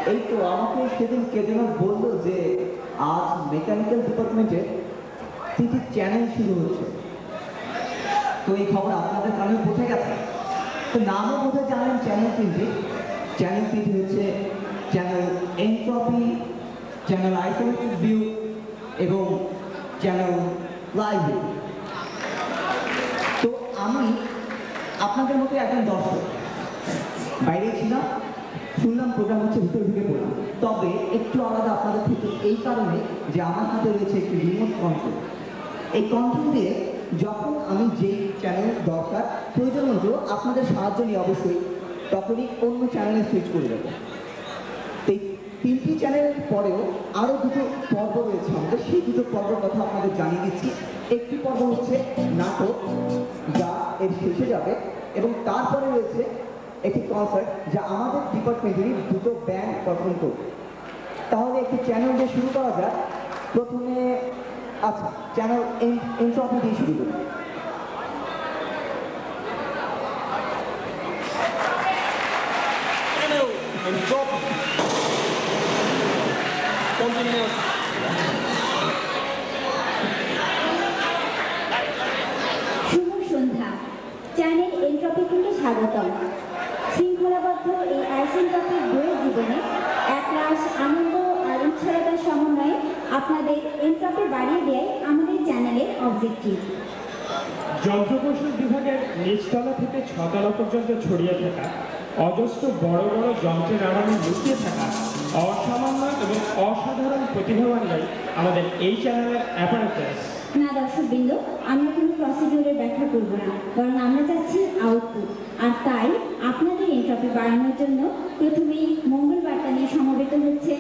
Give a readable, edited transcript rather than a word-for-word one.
এই তো আমাকে সেদিন কে যেন বললো যে আজ মেকানিক্যাল ডিপার্টমেন্টে তিনটি চ্যানেল শুরু হচ্ছে। তো এই খবর আপনাদের কানে পৌঁছে গেছে। তো নামও বোধহয় জানেন চ্যানেল তিনটি। চ্যানেল তিনটি হচ্ছে channel entropy, channel isolated view এবং চ্যানেল লাইভ ভিউ। তো আমি আপনাদের মতো একজন দর্শক, বাইরে ছিলাম, শুনলাম প্রোগ্রাম হচ্ছে, ভিতরে ঢুকে পড়লাম। তবে একটু আলাদা আপনাদের থেকে এই কারণে যে আমার হাতে রয়েছে একটি রিমোট কন্ট্রোল। এই কন্ট্রোল দিয়ে যখন আমি যেই চ্যানেল দরকার প্রয়োজন মতো আপনাদের সাহায্য নিয়ে অবশ্যই তখনই অন্য চ্যানেলে সুইচ করে দেবো। এই তিনটি চ্যানেলের পরেও আরও দুটো পর্ব রয়েছে আমাদের, সেই দুটো পর্বের কথা আপনাদের জানিয়ে দিচ্ছি। একটি পর্ব হচ্ছে নাটক, যা এর শেষে যাবে, এবং তারপরে রয়েছে একটি কনসার্ট যা আমাদের ডিপার্টমেন্টেরই দুটো ব্যান্ড পারফর্ম করবে। তাহলে একটি চ্যানেল দিয়ে শুরু করা যাক। প্রথমে আচ্ছা, চ্যানেল এনট্রপি দিয়ে শুরু করি। শুভ সন্ধ্যা। চ্যানেল এনট্রপি থেকে স্বাগতম। শৃঙ্খলাবদ্ধ এই আইসেন্ট্রপিক বইয়ের জীবনে একরাশ আনন্দ আর উচ্ছলতার সমন্বয়ে আপনাদের এনট্রপি বাড়িয়ে দেয় আমাদের চ্যানেলের অবজেক্টিভ। যন্ত্রকৌশল বিভাগের নিচতলা থেকে ছতলা পর্যন্ত ছড়িয়ে থাকা অজস্র বড় বড় যন্ত্রের আড়ালে লুকিয়ে থাকা অসামান্য এবং অসাধারণ প্রতিভাবানরাই আমাদের এই চ্যানেলের অ্যাপারেটাস। না দর্শকবৃন্দ, আমরা কোনো প্রসিডিউরের ব্যাখ্যা করব না, বরং আমরা চাচ্ছি আউটপুট। আর তাই আপনাদের এনট্রপি বাড়ানোর জন্য প্রথমেই মঙ্গলবার্তা নিয়ে সমবেত হচ্ছে